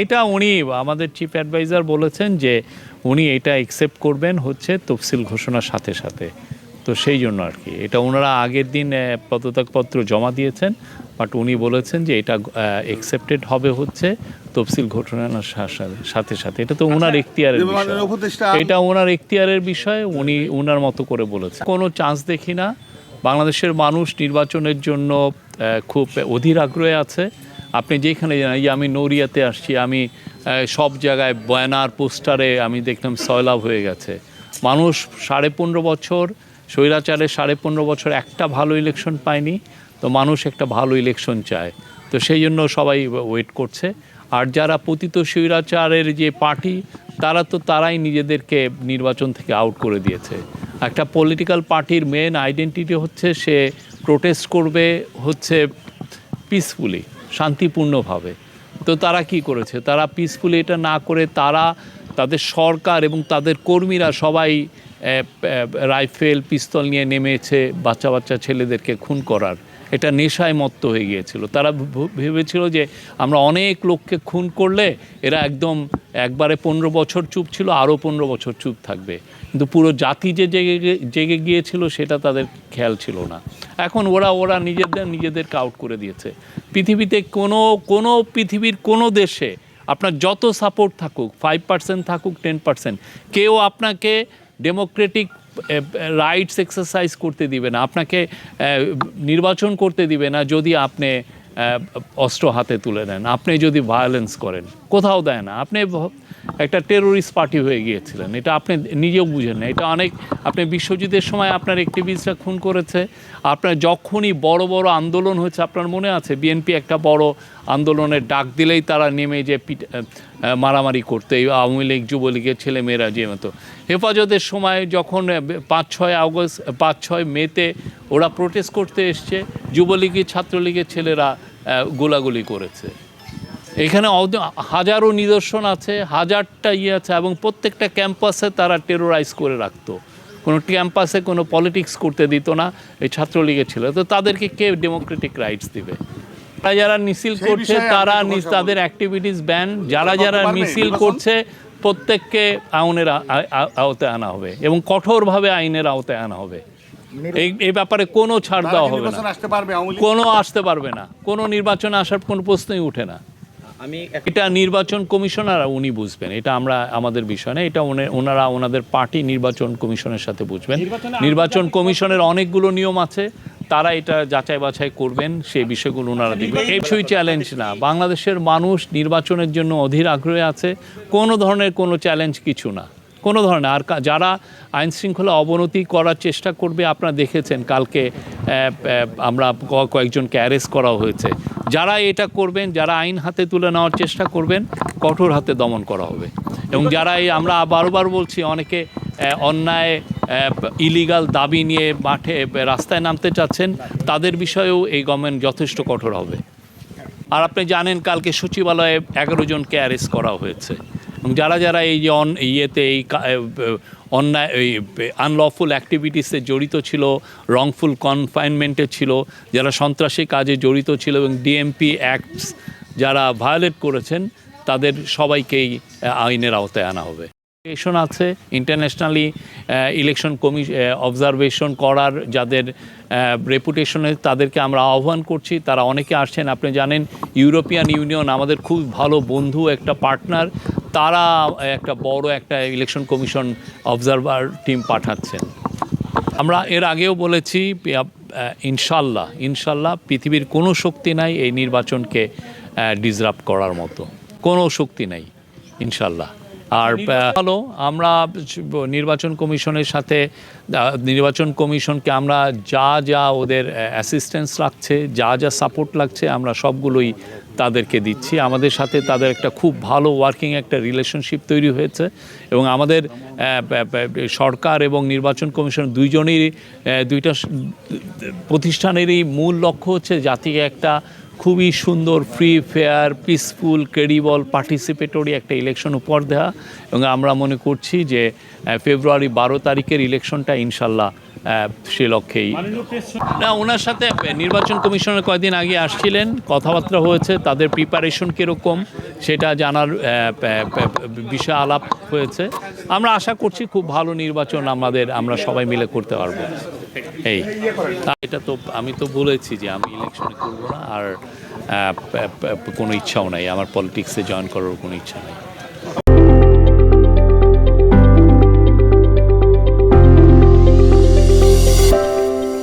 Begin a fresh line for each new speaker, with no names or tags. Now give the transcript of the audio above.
এটা উনি আমাদের চিফ অ্যাডভাইজার বলেছেন যে উনি এটা অ্যাকসেপ্ট করবেন হচ্ছে তফসিল ঘোষণার সাথে সাথে। তো সেই জন্য আর কি এটা ওনারা আগের দিন পদত্যাগপত্র জমা দিয়েছেন, বাট উনি বলেছেন যে এটা অ্যাকসেপ্টেড হবে হচ্ছে তফসিল ঘোষণার সাথে সাথে। এটা তো ওনার এখতিয়ারের বিষয়, এটা ওনার এখতিয়ারের বিষয়, উনি ওনার মতো করে বলেছেন। কোনো চান্স দেখি না। বাংলাদেশের মানুষ নির্বাচনের জন্য খুব অধীর আগ্রহে আছে। আপনি যেখানে জানেন, আমি নড়িয়াতে আসছি, আমি সব জায়গায় ব্যানার পোস্টারে আমি দেখলাম সয়লাভ হয়ে গেছে। মানুষ 15.5 বছর স্বৈরাচারের 15.5 বছর একটা ভালো ইলেকশন পায়নি, তো মানুষ একটা ভালো ইলেকশন চায়। তো সেই জন্য সবাই ওয়েট করছে। আর যারা পতিত স্বৈরাচারের যে পার্টি, তারাই নিজেদেরকে নির্বাচন থেকে আউট করে দিয়েছে। একটা পলিটিক্যাল পার্টির মেন আইডেন্টিটি হচ্ছে সে প্রোটেস্ট করবে হচ্ছে পিসফুলি, শান্তিপূর্ণভাবে। তো তারা কি করেছে? তারা পিসফুলি এটা না করে তাদের সরকার এবং তাদের কর্মীরা সবাই রাইফেল পিস্তল নিয়ে নেমেছে বাচ্চা বাচ্চা ছেলেদেরকে খুন করার। এটা নেশায় মত্ত হয়ে গিয়েছিল। তারা ভেবেছিল যে আমরা অনেক লোককে খুন করলে এরা একবারে 15 বছর চুপ ছিল, আরও 15 বছর চুপ থাকবে। কিন্তু পুরো জাতি যে জেগে গিয়েছিল সেটা তাদের খেয়াল ছিল না। এখন ওরা নিজেদেরকে আউট করে দিয়েছে। পৃথিবীতে পৃথিবীর কোনো দেশে আপনার যত সাপোর্ট থাকুক, 5% থাকুক, 10%, কেউ আপনাকে ডেমোক্রেটিক রাইটস এক্সারসাইজ করতে দিবে না, আপনাকে নির্বাচন করতে দিবে না যদি আপনি অস্ত্র হাতে তুলে নেন, আপনি যদি ভায়োলেন্স করেন। কোথাও দেয় না। আপনি একটা টেরোরিস্ট পার্টি হয়ে গিয়েছিলেন, এটা আপনি নিজেও বুঝেন না। এটা আপনি বিশ্বযুদ্ধের সময় আপনার অ্যাক্টিভিস্টরা খুন করেছে। আপনার যখনই বড় বড় আন্দোলন হয়েছে, আপনার মনে আছে বিএনপি একটা বড় আন্দোলনের ডাক দিলেই তারা নেমে যে মারামারি করতে, আওয়ামী লীগ যুবলীগের ছেলেমেয়েরা যে মতো। হেফাজতের সময় যখন 5-6 মেতে ওরা প্রোটেস্ট করতে এসছে, যুবলীগের ছাত্রলীগের ছেলেরা গোলাগুলি করেছে। এখানে হাজারো নিদর্শন আছে, হাজারটা আছে, এবং প্রত্যেকটা ক্যাম্পাসে তারা টেরোরাইজ করে রাখতো। কোনো ক্যাম্পাসে কোনো পলিটিক্স করতে দিত না এই ছাত্রলীগের ছিল। তো তাদেরকে কে ডেমোক্রেটিক রাইটস দিবে? যারা মিছিল করছে তারা তাদের অ্যাক্টিভিটিস ব্যান। যারা মিছিল করছে প্রত্যেককে আইনের আওতায় আনা হবে এবং কঠোরভাবে আইনের আওতায় আনা হবে। এই ব্যাপারে কোনো ছাড় দেওয়া হবে না, আসতে পারবে না। কোনো নির্বাচনে আসার কোনো প্রশ্নই উঠে না। এটা নির্বাচন কমিশনার উনি বুঝবেন, এটা আমাদের বিষয় না। এটা ওনারা ওনাদের পার্টি নির্বাচন কমিশনের সাথে বুঝবেন। নির্বাচন কমিশনের অনেকগুলো নিয়ম আছে, তারা এটা যাচাই বাছাই করবেন, সেই বিষয়গুলো ওনারা দেখবেন। এই বিষয় চ্যালেঞ্জ না। বাংলাদেশের মানুষ নির্বাচনের জন্য অধীর আগ্রহে আছে। কোনো ধরনের কোনো চ্যালেঞ্জ কিছু না, কোনো ধরনের। আর যারা আইন শৃঙ্খলা অবনতি করার চেষ্টা করবে, আপনারা দেখেছেন কালকে আমরা কয়েকজনকে অ্যারেস্ট করা হয়েছে। যারা এটা করবেন, যারা আইন হাতে তুলে নেওয়ার চেষ্টা করবেন, কঠোর হাতে দমন করা হবে। এবং যারা আমরা বারবার বলছি, অনেকে অন্যায় ইলিগাল দাবি নিয়ে রাস্তায় নামতে চাচ্ছেন, তাদের বিষয়েও এই গভর্নমেন্ট যথেষ্ট কঠোর হবে। আর আপনি জানেন কালকে সচিবালয়ে 11 জনকে অ্যারেস্ট করা হয়েছে। এবং যারা এই যে এই অন্যায় আনলফুল অ্যাক্টিভিটিসে জড়িত ছিল, রংফুল কনফাইনমেন্টে ছিল, যারা সন্ত্রাসী কাজে জড়িত ছিল এবং ডিএমপি অ্যাক্টস যারা ভায়োলেট করেছেন, তাদের সবাইকেই আইনের আওতায় আনা হবে। আছে ইন্টারন্যাশনালি ইলেকশন অবজারভেশন করার যাদের রেপুটেশনে, তাদেরকে আমরা আহ্বান করছি। তারা অনেকে আসছেন। আপনি জানেন ইউরোপিয়ান ইউনিয়ন আমাদের খুব ভালো বন্ধু, একটা পার্টনার। তারা একটা বড় একটা ইলেকশন কমিশন অবজারভার টিম পাঠাচ্ছেন। আমরা এর আগেও বলেছি, ইনশাল্লাহ পৃথিবীর কোনো শক্তি নাই এই নির্বাচনকে ডিসরাপ্ট করার মতো, কোনো শক্তি নাই ইনশাল্লাহ। আর ভালো, আমরা নির্বাচন কমিশনের সাথে, নির্বাচন কমিশনকে আমরা যা ওদের অ্যাসিস্ট্যান্স লাগছে, যা সাপোর্ট লাগছে, আমরা সবগুলোই তাদেরকে দিচ্ছি। আমাদের সাথে তাদের একটা খুব ভালো ওয়ার্কিং একটা রিলেশনশিপ তৈরি হয়েছে। এবং আমাদের সরকার এবং নির্বাচন কমিশন দুইটা প্রতিষ্ঠানেরই মূল লক্ষ্য হচ্ছে জাতিকে একটা খুবই সুন্দর, free, fair, peaceful, credible, participatory একটা ইলেকশন উপহার দেওয়া। এবং আমরা মনে করছি যে ফেব্রুয়ারি 12 তারিখের ইলেকশনটা ইনশাল্লাহ সে লক্ষ্যেই না, ওনার সাথে নির্বাচন কমিশনের কয়েকদিন আগে আসছিলেন, কথাবার্তা হয়েছে, তাদের প্রিপারেশন কীরকম সেটা জানার বিষয়ে আলাপ হয়েছে। আমরা আশা করছি খুব ভালো নির্বাচন আমরা সবাই মিলে করতে পারবো। এই এটা তো আমি তো বলেছি যে আমি ইলেকশনে করবো না, আর কোনো ইচ্ছাও নাই, আমার পলিটিক্সে জয়েন করার কোনো ইচ্ছা নেই।